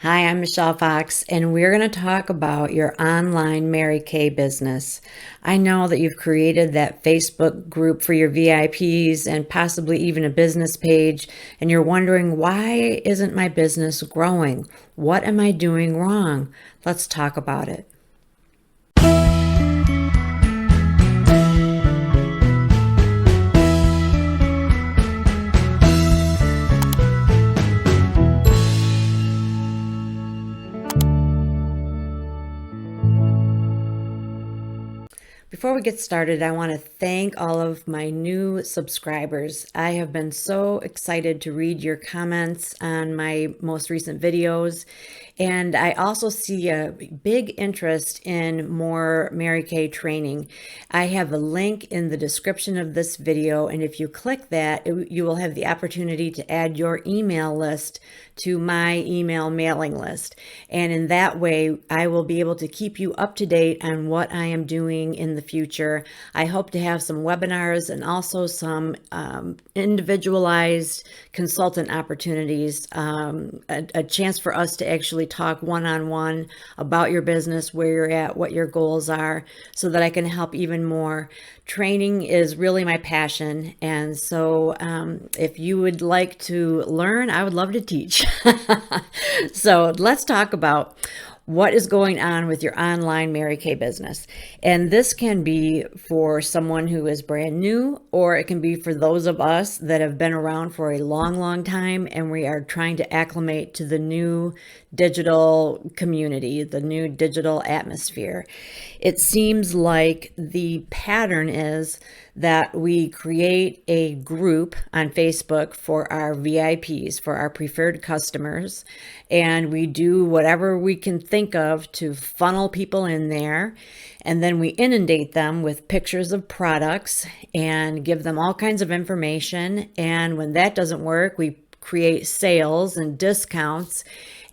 Hi, I'm Michelle Fox, and we're going to talk about your online Mary Kay business. I know that you've created that Facebook group for your VIPs and possibly even a business page, and you're wondering, why isn't my business growing? What am I doing wrong? Let's talk about it. Before we get started, I want to thank all of my new subscribers. I have been so excited to read your comments on my most recent videos. And I also see a big interest in more Mary Kay training. I have a link in the description of this video, and if you click that, you will have the opportunity to add your email list to my email mailing list. And in that way, I will be able to keep you up to date on what I am doing in the future. I hope to have some webinars and also some individualized consultant opportunities, a chance for us to actually talk one-on-one about your business, where you're at, what your goals are, so that I can help even more. Training is really my passion, and so if you would like to learn, I would love to teach. So let's talk about what is going on with your online Mary Kay business. And this can be for someone who is brand new, or it can be for those of us that have been around for a long time and we are trying to acclimate to the new digital community, the new digital atmosphere. It seems like the pattern is that we create a group on Facebook for our VIPs, for our preferred customers, and we do whatever we can think of to funnel people in there. And then we inundate them with pictures of products and give them all kinds of information. And when that doesn't work, we create sales and discounts.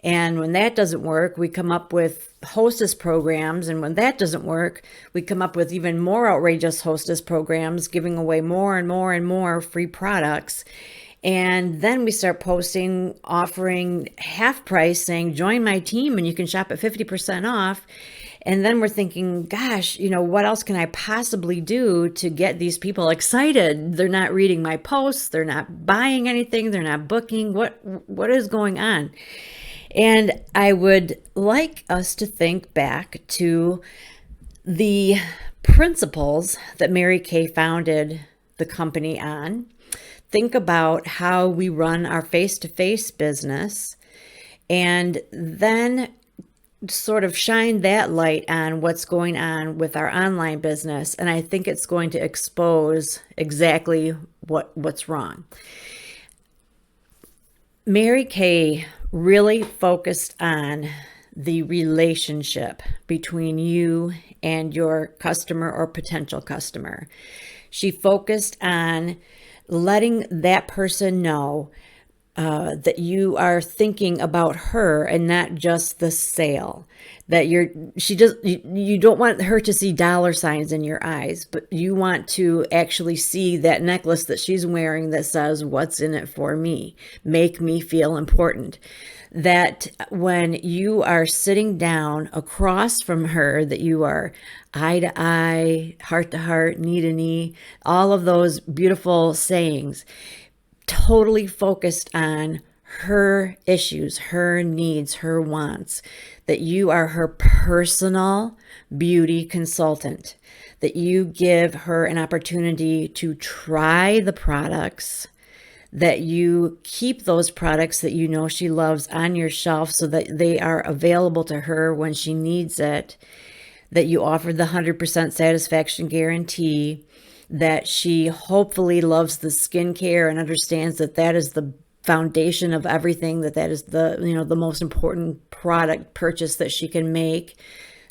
And when that doesn't work, we come up with hostess programs. And when that doesn't work, we come up with even more outrageous hostess programs, giving away more and more and more free products. And then we start posting, offering half price, saying, join my team and you can shop at 50% off. And then we're thinking, gosh, what else can I possibly do to get these people excited? They're not reading my posts. They're not buying anything. They're not booking. What is going on? And I would like us to think back to the principles that Mary Kay founded the company on. Think about how we run our face-to-face business, and then sort of shine that light on what's going on with our online business. And I think it's going to expose exactly what's wrong. Mary Kay really focused on the relationship between you and your customer or potential customer. She focused on letting that person know that you are thinking about her and not just the sale. That you don't want her to see dollar signs in your eyes, but you want to actually see that necklace that she's wearing that says, "What's in it for me? Make me feel important." That when you are sitting down across from her, that you are eye to eye, heart to heart, knee to knee, all of those beautiful sayings, totally focused on her issues, her needs, her wants, that you are her personal beauty consultant, that you give her an opportunity to try the products, that you keep those products that you know she loves on your shelf so that they are available to her when she needs it, that you offer the 100% satisfaction guarantee, that she hopefully loves the skincare and understands that that is the foundation of everything, that is the most important product purchase that she can make,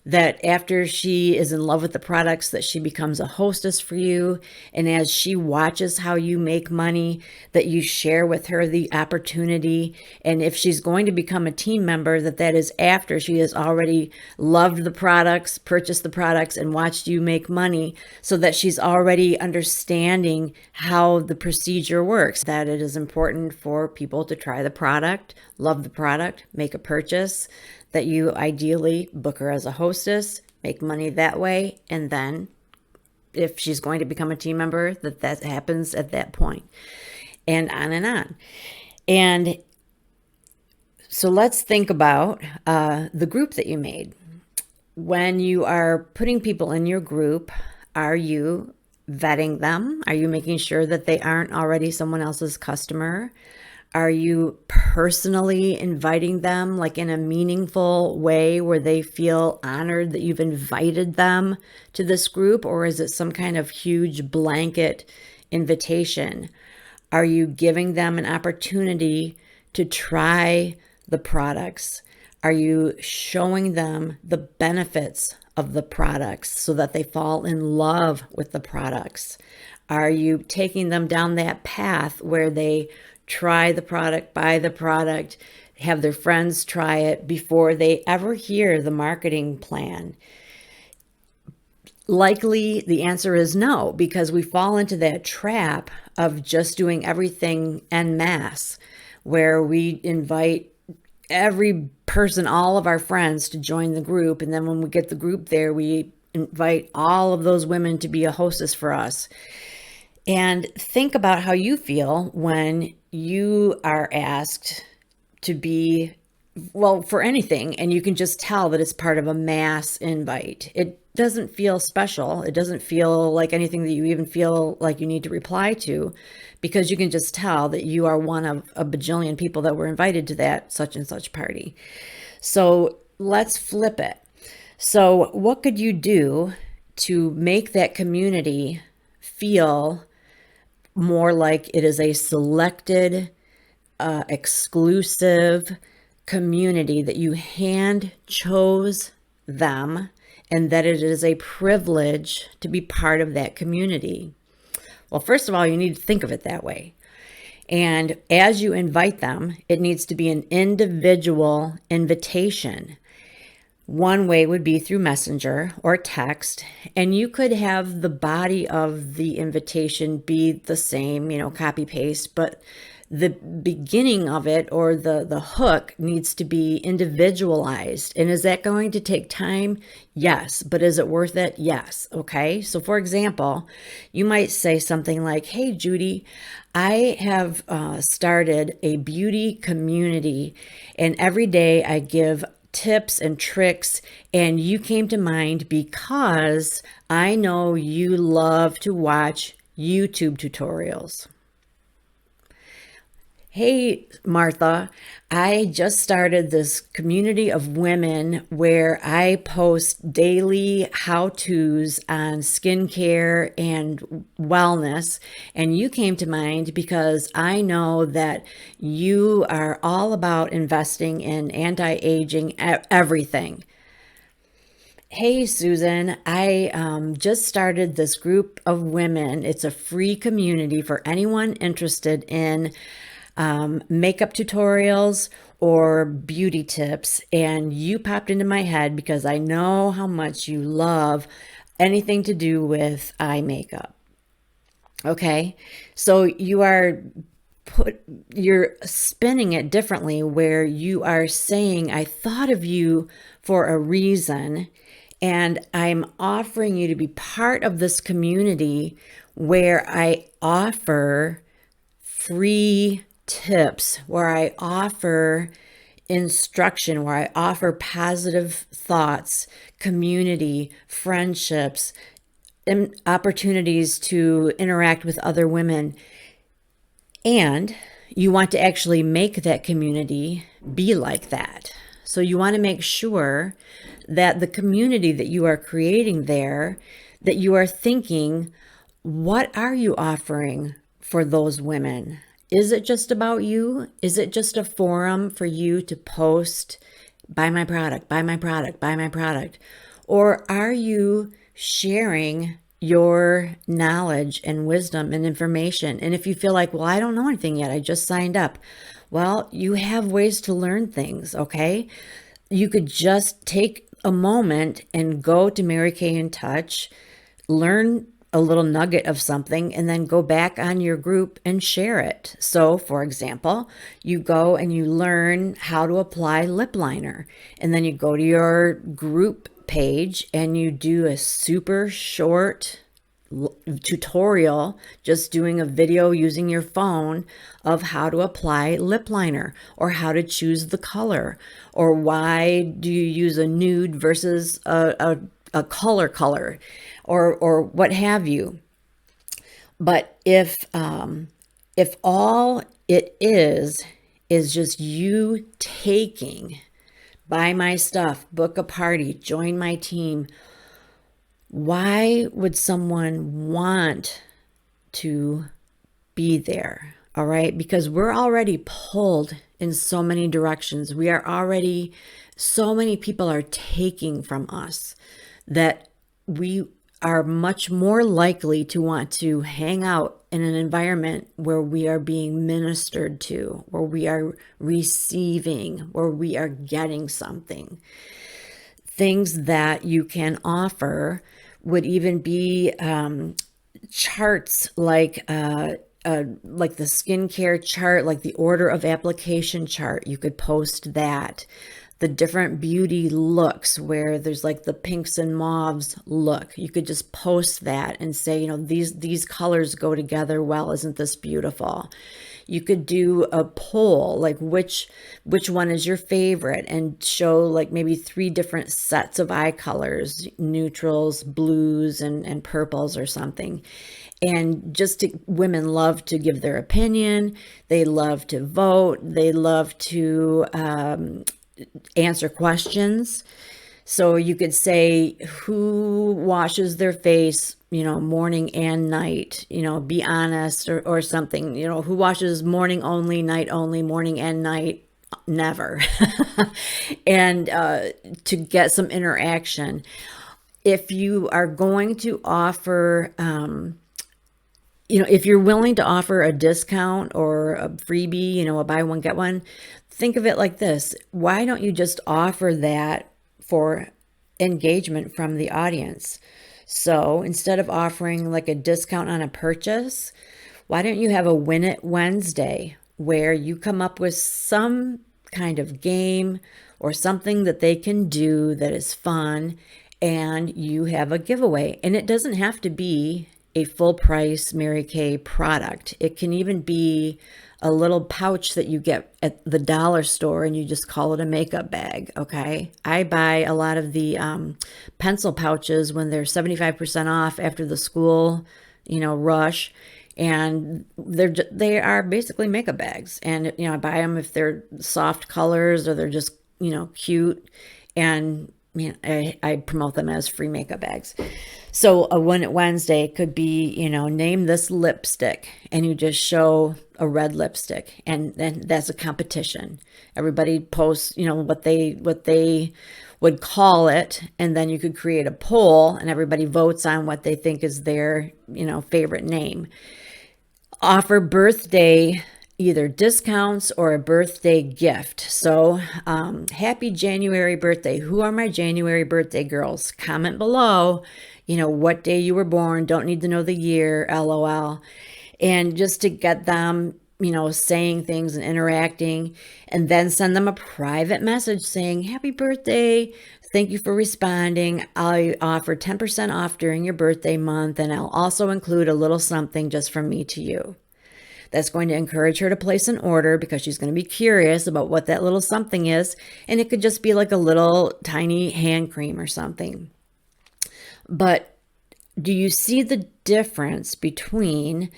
that after she is in love with the products, that she becomes a hostess for you. And as she watches how you make money, that you share with her the opportunity. And if she's going to become a team member, that is after she has already loved the products, purchased the products, and watched you make money, so that she's already understanding how the procedure works, that it is important for people to try the product, love the product, make a purchase, that you ideally book her as a hostess, make money that way, and then if she's going to become a team member, that happens at that point, and on and on. And so let's think about the group that you made. When you are putting people in your group, are you vetting them? Are you making sure that they aren't already someone else's customer? Are you personally inviting them, like in a meaningful way where they feel honored that you've invited them to this group? Or is it some kind of huge blanket invitation? Are you giving them an opportunity to try the products? Are you showing them the benefits of the products so that they fall in love with the products? Are you taking them down that path where they try the product, buy the product, have their friends try it before they ever hear the marketing plan? Likely the answer is no, because we fall into that trap of just doing everything en masse, where we invite every person, all of our friends, to join the group. And then when we get the group there, we invite all of those women to be a hostess for us. And think about how you feel when you are asked to be, well, for anything, and you can just tell that it's part of a mass invite. It doesn't feel special. It doesn't feel like anything that you even feel like you need to reply to, because you can just tell that you are one of a bajillion people that were invited to that such and such party. So let's flip it. So what could you do to make that community feel more like it is a selected, exclusive community, that you hand chose them, and that it is a privilege to be part of that community? Well, first of all, you need to think of it that way. And as you invite them, it needs to be an individual invitation. One way would be through Messenger or text, and you could have the body of the invitation be the same, copy paste, but the beginning of it, or the hook, needs to be individualized. And is that going to take time? Yes. But is it worth it? Yes. Okay. So for example, you might say something like, "Hey, Judy, I have started a beauty community, and every day I give tips and tricks, and you came to mind because I know you love to watch YouTube tutorials. Hey, Martha, I just started this community of women where I post daily how-tos on skincare and wellness, and you came to mind because I know that you are all about investing in anti-aging everything. Hey, Susan, I just started this group of women. It's a free community for anyone interested in makeup tutorials or beauty tips, and you popped into my head because I know how much you love anything to do with eye makeup." Okay, so you're spinning it differently, where you are saying, "I thought of you for a reason, and I'm offering you to be part of this community where I offer free tips, where I offer instruction, where I offer positive thoughts, community, friendships, and opportunities to interact with other women." And you want to actually make that community be like that. So you want to make sure that the community that you are creating there, that you are thinking, what are you offering for those women? Is it just about you? Is it just a forum for you to post, "Buy my product, buy my product, buy my product"? Or are you sharing your knowledge and wisdom and information? And if you feel like, well, I don't know anything yet, I just signed up. Well, you have ways to learn things, okay? You could just take a moment and go to Mary Kay in Touch, learn a little nugget of something, and then go back on your group and share it. So, for example, you go and you learn how to apply lip liner, and then you go to your group page and you do a super short tutorial, just doing a video using your phone of how to apply lip liner, or how to choose the color, or why do you use a nude versus a color, or what have you. But if all it is just you taking, buy my stuff, book a party, join my team, why would someone want to be there? All right, because we're already pulled in so many directions. We are already, so many people are taking from us that we are much more likely to want to hang out in an environment where we are being ministered to, where we are receiving, where we are getting something. Things that you can offer would even be charts like the skincare chart, like the order of application chart. You could post that. The different beauty looks, where there's like the pinks and mauves look. You could just post that and say, you know, these colors go together well. Isn't this beautiful? You could do a poll, like which one is your favorite, and show like maybe 3 different sets of eye colors, neutrals, blues, and purples or something. And women love to give their opinion. They love to vote. They love to answer questions. So you could say, who washes their face, morning and night, be honest, or something, who washes morning only, night only, morning and night, never. And to get some interaction. If you are going to offer, if you're willing to offer a discount or a freebie, a buy one, get one, think of it like this. Why don't you just offer that for engagement from the audience? So instead of offering like a discount on a purchase, why don't you have a Win It Wednesday, where you come up with some kind of game or something that they can do that is fun, and you have a giveaway. And it doesn't have to be a full price Mary Kay product. It can even be a little pouch that you get at the dollar store, and you just call it a makeup bag. Okay. I buy a lot of the pencil pouches when they're 75% off after the school, rush. And they are basically makeup bags. And, I buy them if they're soft colors or they're just, cute. And I promote them as free makeup bags. So a Win It Wednesday could be, name this lipstick, and you just show a red lipstick, and then that's a competition. Everybody posts, what they would call it, and then you could create a poll, and everybody votes on what they think is their, favorite name. Offer birthday either discounts or a birthday gift. So happy January birthday. Who are my January birthday girls? Comment below, what day you were born. Don't need to know the year, LOL. And just to get them, saying things and interacting, and then send them a private message saying, happy birthday. Thank you for responding. I offer 10% off during your birthday month, and I'll also include a little something just from me to you. That's going to encourage her to place an order, because she's going to be curious about what that little something is. And it could just be like a little tiny hand cream or something. But do you see the difference between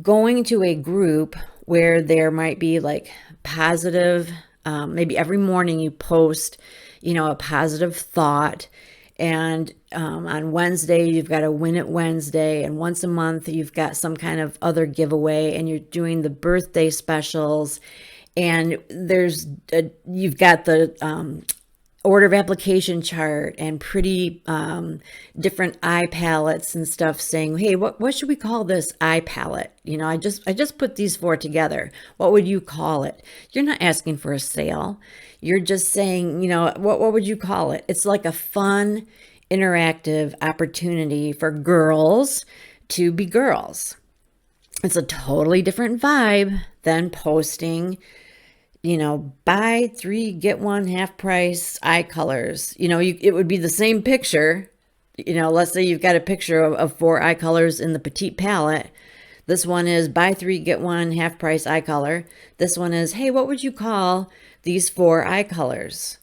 going to a group where there might be like positive, maybe every morning you post, a positive thought, and on Wednesday, you've got a Win It Wednesday, and once a month, you've got some kind of other giveaway, and you're doing the birthday specials, and you've got the order of application chart and pretty different eye palettes and stuff, saying, hey, what should we call this eye palette? I just put these four together. What would you call it? You're not asking for a sale. You're just saying, what would you call it? It's like a fun, interactive opportunity for girls to be girls. It's a totally different vibe than posting, buy 3, get 1 half price eye colors. It would be the same picture. Let's say you've got a picture of 4 eye colors in the Petite palette. This one is buy 3, get 1 half price eye color. This one is, hey, what would you call these 4 eye colors?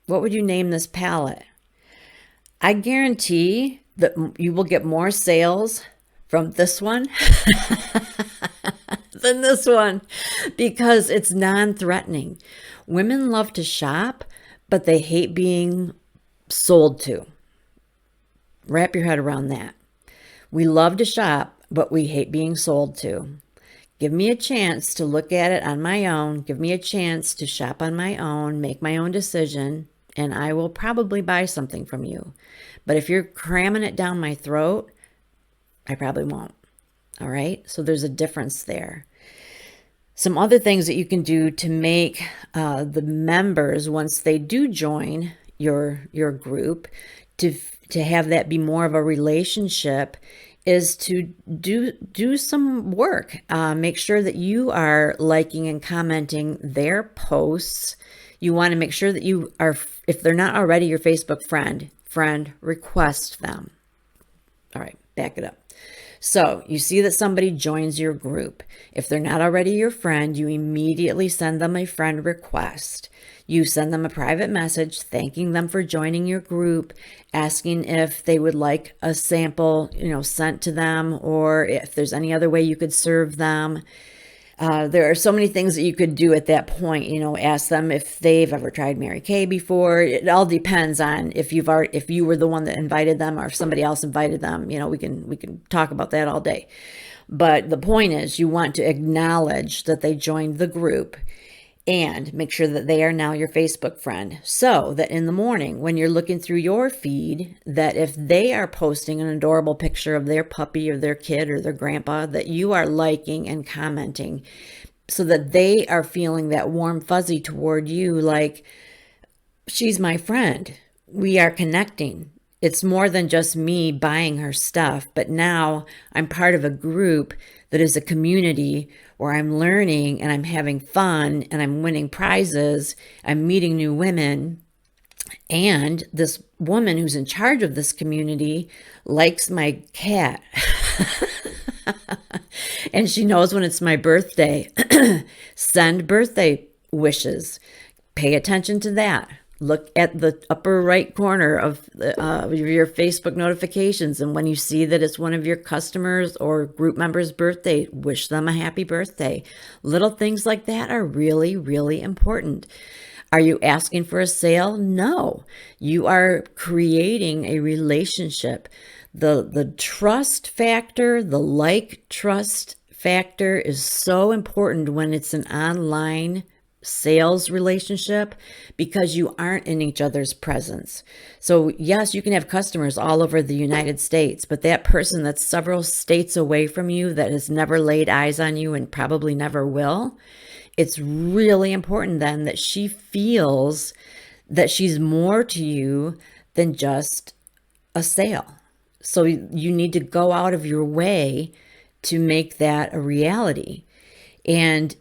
What would you name this palette? I guarantee that you will get more sales from this one than this one, because it's non-threatening. Women love to shop, but they hate being sold to. Wrap your head around that. We love to shop, but we hate being sold to. Give me a chance to look at it on my own. Give me a chance to shop on my own, make my own decision, and I will probably buy something from you. But if you're cramming it down my throat, I probably won't. All right. So there's a difference there. Some other things that you can do to make the members, once they do join your group, to have that be more of a relationship, is to do some work. Make sure that you are liking and commenting their posts. You want to make sure that you are, if they're not already your Facebook friend, request them. All right, back it up. So you see that somebody joins your group. If they're not already your friend, you immediately send them a friend request. You send them a private message thanking them for joining your group, asking if they would like a sample, sent to them, or if there's any other way you could serve them. There are so many things that you could do at that point. Ask them if they've ever tried Mary Kay before. It all depends on if you were the one that invited them, or if somebody else invited them. We can talk about that all day. But the point is, you want to acknowledge that they joined the group and make sure that they are now your Facebook friend, so that in the morning when you're looking through your feed, that if they are posting an adorable picture of their puppy or their kid or their grandpa, that you are liking and commenting, so that they are feeling that warm fuzzy toward you, like, she's my friend. We are connecting. It's more than just me buying her stuff, but now I'm part of a group that is a community where I'm learning and I'm having fun and I'm winning prizes. I'm meeting new women. And this woman who's in charge of this community likes my cat. And she knows when it's my birthday. Send birthday wishes. Pay attention to that. Look at the upper right corner of your Facebook notifications, and when you see that it's one of your customers or group members' birthday, wish them a happy birthday. Little things like that are really, really important. Are you asking for a sale? No. You are creating a relationship. The trust factor, the trust factor is so important when it's an online sales relationship, because you aren't in each other's presence. So yes, you can have customers all over the United States, but that person that's several states away from you, that has never laid eyes on you and probably never will, it's really important then that she feels that she's more to you than just a sale. So you need to go out of your way to make that a reality. And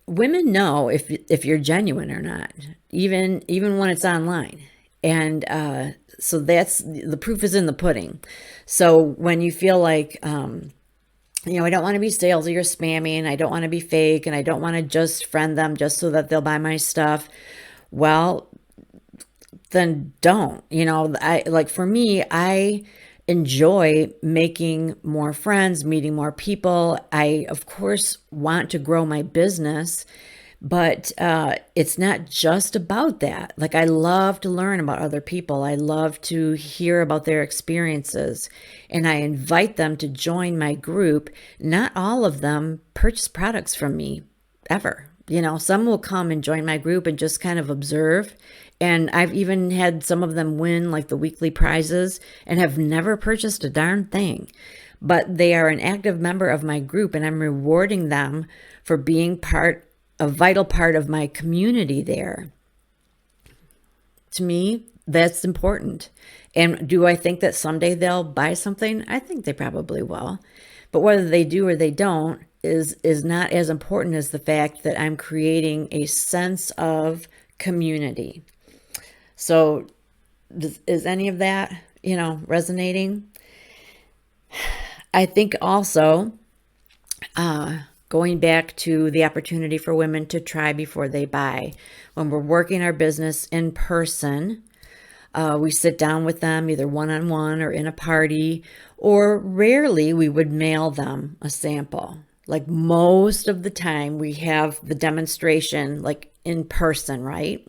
women know if you're genuine or not, even when it's online. And so that's, the proof is in the pudding. So when you feel like, I don't want to be salesy or spammy, and I don't want to be fake, and I don't want to just friend them just so that they'll buy my stuff, well, then don't. For me, I enjoy making more friends, meeting more people. I, of course, want to grow my business, but it's not just about that. Like, I love to learn about other people. I love to hear about their experiences, and I invite them to join my group. Not all of them purchase products from me ever. Some will come and join my group and just kind of observe. And I've even had some of them win like the weekly prizes and have never purchased a darn thing. But they are an active member of my group, and I'm rewarding them for being a vital part of my community there. To me, that's important. And do I think that someday they'll buy something? I think they probably will. But whether they do or they don't is not as important as the fact that I'm creating a sense of community. So is any of that, resonating? I think also going back to the opportunity for women to try before they buy. When we're working our business in person, we sit down with them either one-on-one or in a party, or rarely we would mail them a sample. Like most of the time we have the demonstration like in person, right?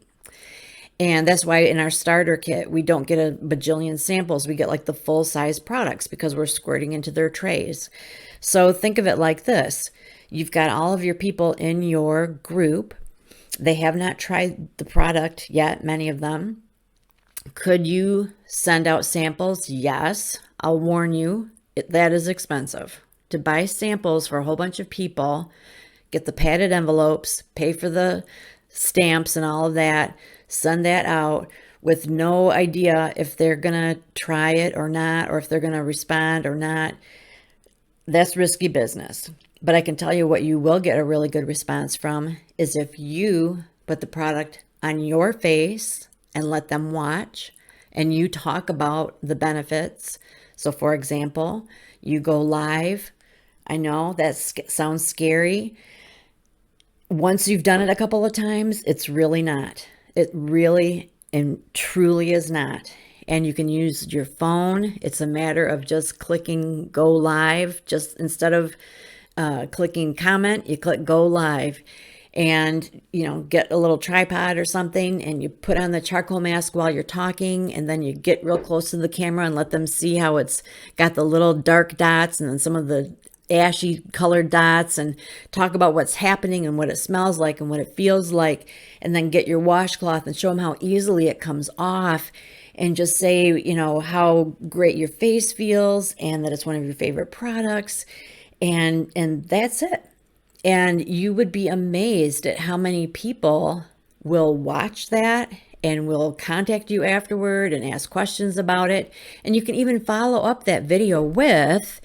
And that's why in our starter kit, we don't get a bajillion samples. We get like the full-size products because we're squirting into their trays. So think of it like this. You've got all of your people in your group. They have not tried the product yet, many of them. Could you send out samples? Yes. I'll warn you, that is expensive. To buy samples for a whole bunch of people, get the padded envelopes, pay for the stamps and all of that, send that out with no idea if they're going to try it or not, or if they're going to respond or not. That's risky business. But I can tell you what you will get a really good response from is if you put the product on your face and let them watch and you talk about the benefits. So for example, you go live. I know that sounds scary. Once you've done it a couple of times, it's really not. It really and truly is not. And you can use your phone. It's a matter of just clicking go live. Just instead of clicking comment, you click go live. And, get a little tripod or something and you put on the charcoal mask while you're talking, and then you get real close to the camera and let them see how it's got the little dark dots and then some of the ashy colored dots, and talk about what's happening and what it smells like and what it feels like, and then get your washcloth and show them how easily it comes off, and just say, how great your face feels and that it's one of your favorite products, and that's it. And you would be amazed at how many people will watch that and will contact you afterward and ask questions about it. And you can even follow up that video with,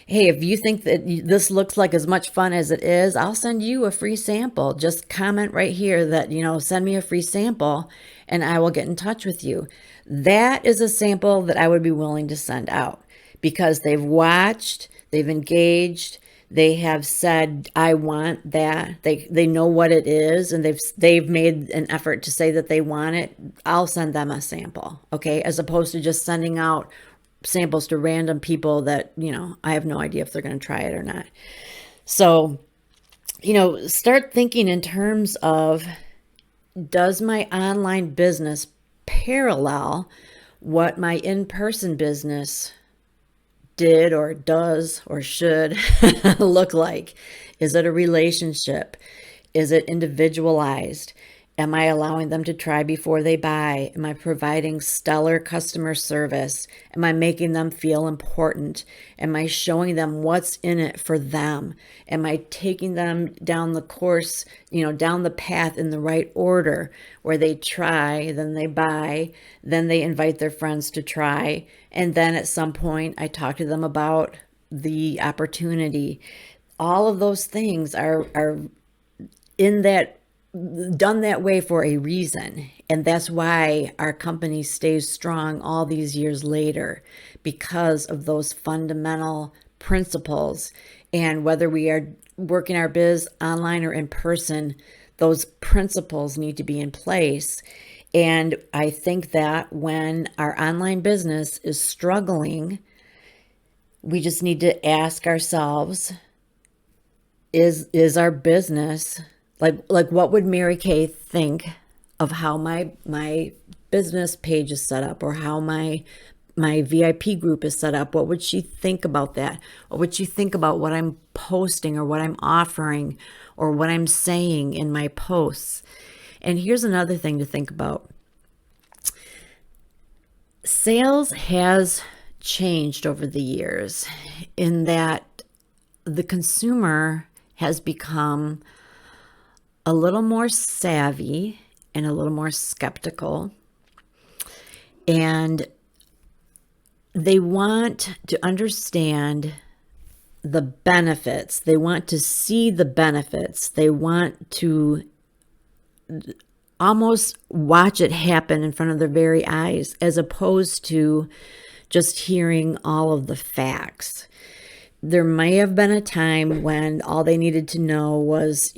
hey, if you think that this looks like as much fun as it is, I'll send you a free sample. Just comment right here that, send me a free sample and I will get in touch with you. That is a sample that I would be willing to send out because they've watched, they've engaged, they have said, I want that. They know what it is, and they've made an effort to say that they want it. I'll send them a sample, okay? As opposed to just sending out samples to random people that, I have no idea if they're going to try it or not. So, start thinking in terms of, does my online business parallel what my in-person business did or does or should look like? Is it a relationship? Is it individualized? Am I allowing them to try before they buy? Am I providing stellar customer service? Am I making them feel important? Am I showing them what's in it for them? Am I taking them down the course, down the path in the right order, where they try, then they buy, then they invite their friends to try, and then at some point I talk to them about the opportunity. All of those things are done that way for a reason. And that's why our company stays strong all these years later, because of those fundamental principles. And whether we are working our biz online or in person, those principles need to be in place. And I think that when our online business is struggling, we just need to ask ourselves, is our business like what would Mary Kay think of how my business page is set up, or how my VIP group is set up? What would she think about that? What would she think about what I'm posting or what I'm offering, or what I'm saying in my posts. And here's another thing to think about. Sales has changed over the years in that the consumer has become a little more savvy and a little more skeptical. And they want to understand the benefits. They want to see the benefits. They want to almost watch it happen in front of their very eyes, as opposed to just hearing all of the facts. There may have been a time when all they needed to know was,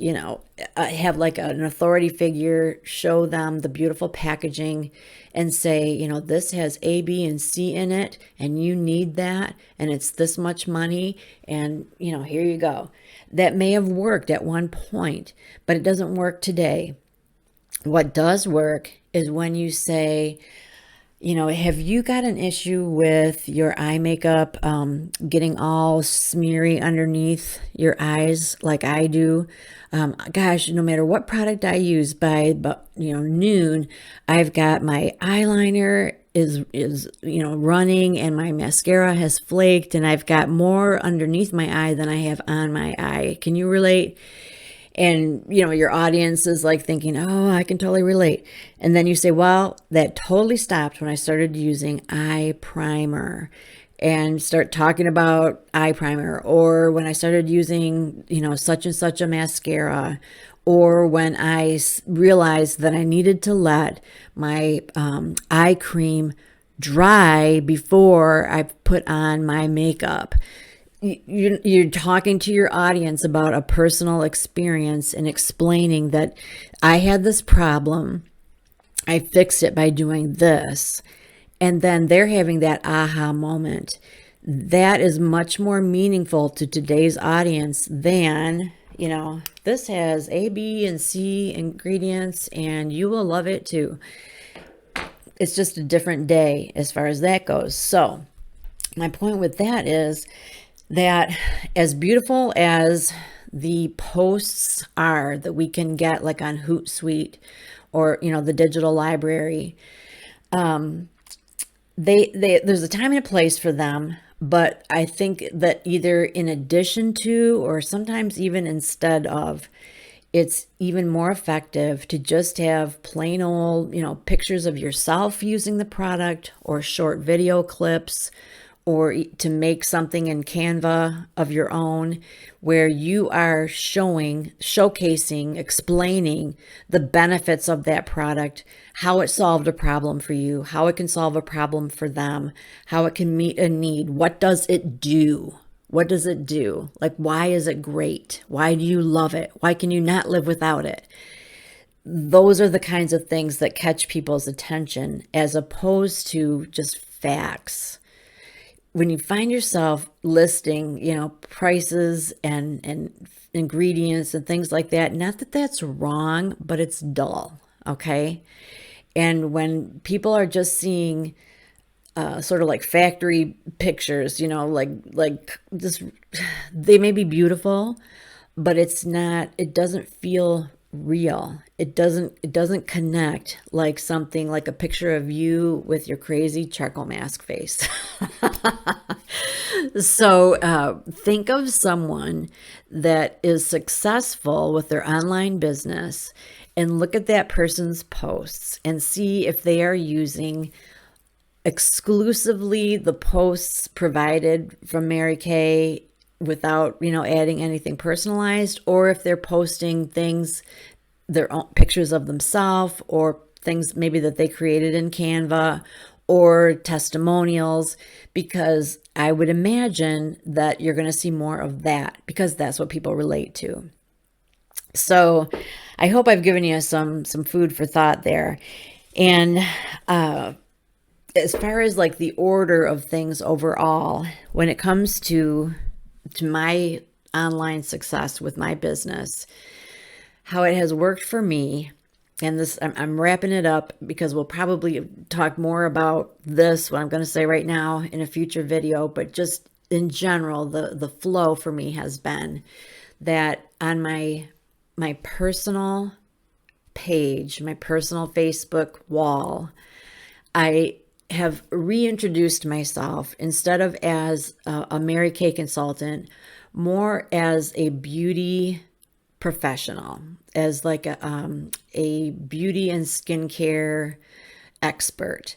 have like an authority figure show them the beautiful packaging and say, this has A, B, and C in it, and you need that, and it's this much money, and, here you go. That may have worked at one point, but it doesn't work today. What does work is when you say, have you got an issue with your eye makeup getting all smeary underneath your eyes like I do? Gosh, no matter what product I use, by noon, I've got my eyeliner is running, and my mascara has flaked, and I've got more underneath my eye than I have on my eye. Can you relate? And, your audience is like thinking, oh, I can totally relate. And then you say, well, that totally stopped when I started using eye primer, and start talking about eye primer, or when I started using, such and such a mascara, or when I realized that I needed to let my eye cream dry before I put on my makeup. You're talking to your audience about a personal experience and explaining that I had this problem, I fixed it by doing this, and then they're having that aha moment. That is much more meaningful to today's audience than, this has A, B, and C ingredients, and you will love it too. It's just a different day as far as that goes. So my point with that is that as beautiful as the posts are that we can get like on Hootsuite or, the digital library, there's a time and a place for them. But I think that either in addition to, or sometimes even instead of, it's even more effective to just have plain old, pictures of yourself using the product, or short video clips, or to make something in Canva of your own where you are showcasing, explaining the benefits of that product, how it solved a problem for you, how it can solve a problem for them, how it can meet a need. What does it do? What does it do? Like, why is it great? Why do you love it? Why can you not live without it? Those are the kinds of things that catch people's attention, as opposed to just facts. When you find yourself listing, prices and ingredients and things like that, not that that's wrong, but it's dull, okay? And when people are just seeing sort of like factory pictures, like this, they may be beautiful, but it doesn't feel real. It doesn't connect like something like a picture of you with your crazy charcoal mask face. So think of someone that is successful with their online business and look at that person's posts and see if they are using exclusively the posts provided from Mary Kay without, adding anything personalized, or if they're posting things, their own pictures of themselves, or things maybe that they created in Canva, or testimonials, because I would imagine that you're going to see more of that because that's what people relate to. So I hope I've given you some food for thought there. And as far as like the order of things overall, when it comes to my online success with my business, how it has worked for me, and this, I'm wrapping it up because we'll probably talk more about this, what I'm going to say right now, in a future video, but just in general, the flow for me has been that on my my personal page, my personal Facebook wall, I have reintroduced myself instead of as a Mary Kay consultant, more as a beauty professional, as like a beauty and skincare expert.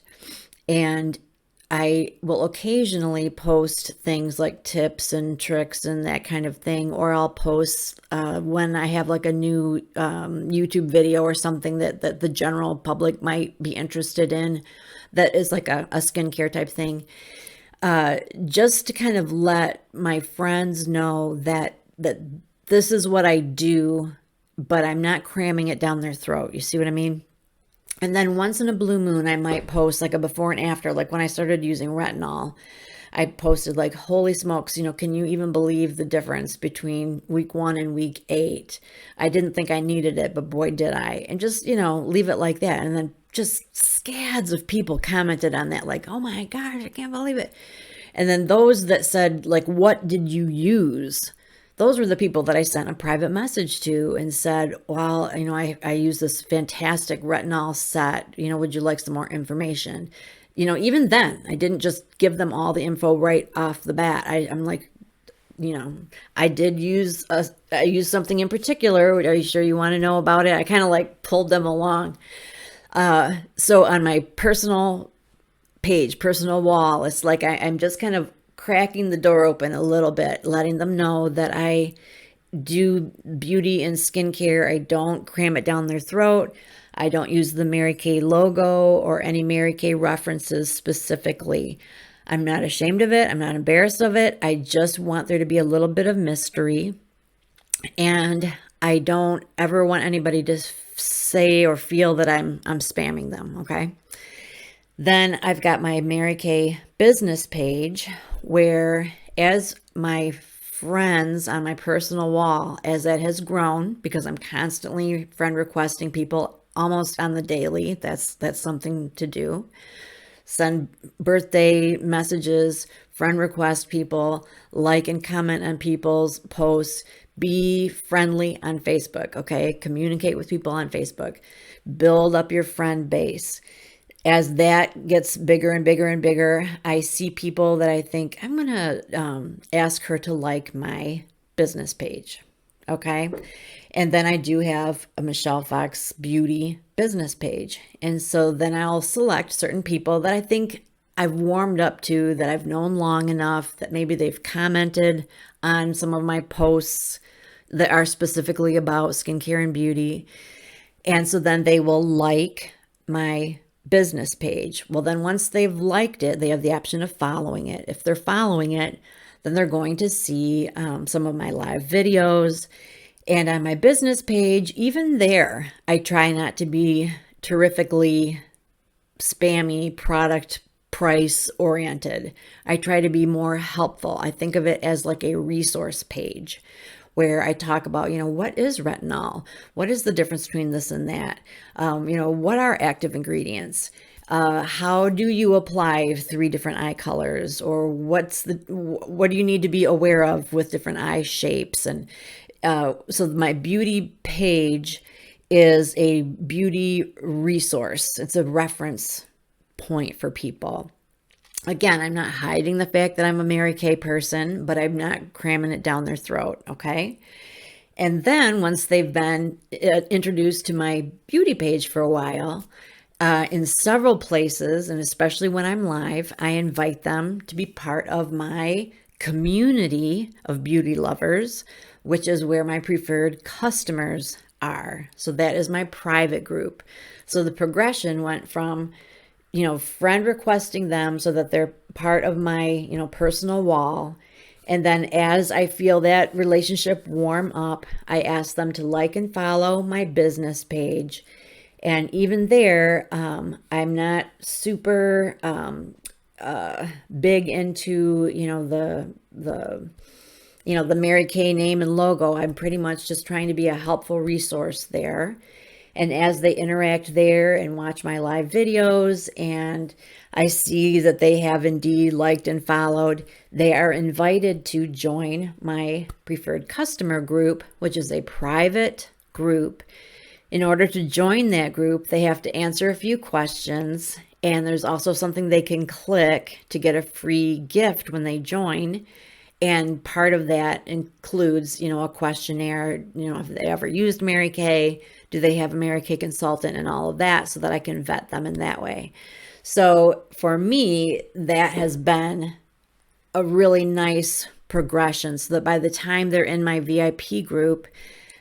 And I will occasionally post things like tips and tricks and that kind of thing, or I'll post when I have like a new YouTube video or something that the general public might be interested in that is like a skincare type thing, just to kind of let my friends know that this is what I do, but I'm not cramming it down their throat. You see what I mean? And then once in a blue moon, I might post like a before and after. Like when I started using retinol, I posted like, holy smokes, can you even believe the difference between week 1 and week 8? I didn't think I needed it, but boy, did I. And just, leave it like that. And then just scads of people commented on that, like, oh my gosh, I can't believe it. And then those that said, like, what did you use? Those were the people that I sent a private message to and said, well, I use this fantastic retinol set. Would you like some more information? Even then, I didn't just give them all the info right off the bat. I'm like, I did I used something in particular. Are you sure you want to know about it? I kind of like pulled them along. So on my personal page, personal wall, it's like I'm just kind of cracking the door open a little bit, letting them know that I do beauty and skincare. I don't cram it down their throat. I don't use the Mary Kay logo or any Mary Kay references specifically. I'm not ashamed of it. I'm not embarrassed of it. I just want there to be a little bit of mystery. And I don't ever want anybody to say or feel that I'm spamming them, okay? Then I've got my Mary Kay business page where, as my friends on my personal wall, as that has grown, because I'm constantly friend requesting people almost on the daily. That's something to do. Send birthday messages, friend request people, like and comment on people's posts, be friendly on Facebook, okay? Communicate with people on Facebook. Build up your friend base. As that gets bigger and bigger and bigger, I see people that I think I'm going to ask her to like my business page. Okay. And then I do have a Michelle Fox Beauty business page. And so then I'll select certain people that I think I've warmed up to, that I've known long enough, that maybe they've commented on some of my posts that are specifically about skincare and beauty. And so then they will like my business page. Well, then once they've liked it, they have the option of following it. If they're following it, then they're going to see some of my live videos. And on my business page, even there, I try not to be terrifically spammy, product price oriented. I try to be more helpful. I think of it as like a resource page where I talk about, what is retinol? What is the difference between this and that? What are active ingredients? How do you apply 3 different eye colors? Or what do you need to be aware of with different eye shapes? And so my beauty page is a beauty resource. It's a reference point for people. Again, I'm not hiding the fact that I'm a Mary Kay person, but I'm not cramming it down their throat, okay? And then once they've been introduced to my beauty page for a while, in several places, and especially when I'm live, I invite them to be part of my community of beauty lovers, which is where my preferred customers are. So that is my private group. So the progression went from friend requesting them so that they're part of my, personal wall. And then as I feel that relationship warm up, I ask them to like and follow my business page. And even there, I'm not super big into, the Mary Kay name and logo. I'm pretty much just trying to be a helpful resource there. And as they interact there and watch my live videos and I see that they have indeed liked and followed, they are invited to join my preferred customer group, which is a private group. In order to join that group, they have to answer a few questions, and there's also something they can click to get a free gift when they join. And part of that includes, a questionnaire, if they ever used Mary Kay, do they have a Mary Kay consultant, and all of that, so that I can vet them in that way. So for me, that has been a really nice progression, so that by the time they're in my VIP group,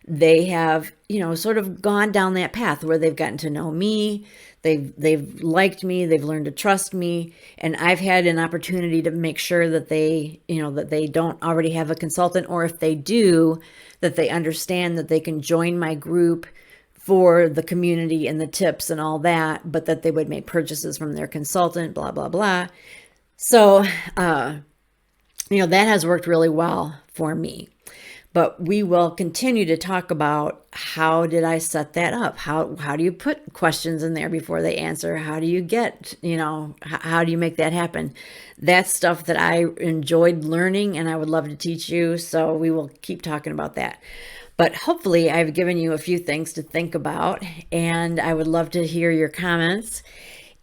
they have, sort of gone down that path where they've gotten to know me. They've liked me, they've learned to trust me, and I've had an opportunity to make sure that they, that they don't already have a consultant, or if they do, that they understand that they can join my group for the community and the tips and all that, but that they would make purchases from their consultant, blah, blah, blah. So, that has worked really well for me. But we will continue to talk about how did I set that up? How do you put questions in there before they answer? How do you get, how do you make that happen? That's stuff that I enjoyed learning, and I would love to teach you. So we will keep talking about that. But hopefully I've given you a few things to think about, and I would love to hear your comments.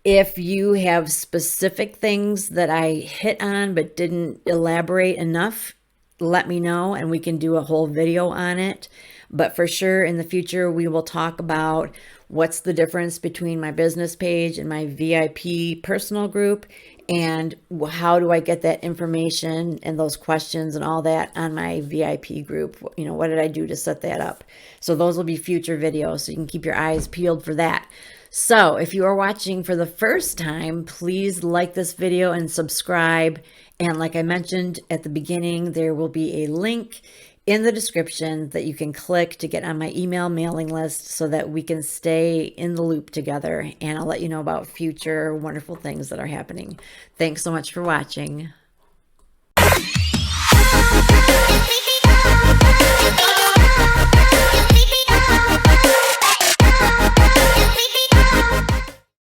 If you have specific things that I hit on but didn't elaborate enough, let me know and we can do a whole video on it. But for sure, in the future, we will talk about what's the difference between my business page and my VIP personal group, and how do I get that information and those questions and all that on my VIP group. What did I do to set that up? So those will be future videos, so you can keep your eyes peeled for that. So if you are watching for the first time, please like this video and subscribe. And like I mentioned at the beginning, there will be a link in the description that you can click to get on my email mailing list, so that we can stay in the loop together. And I'll let you know about future wonderful things that are happening. Thanks so much for watching.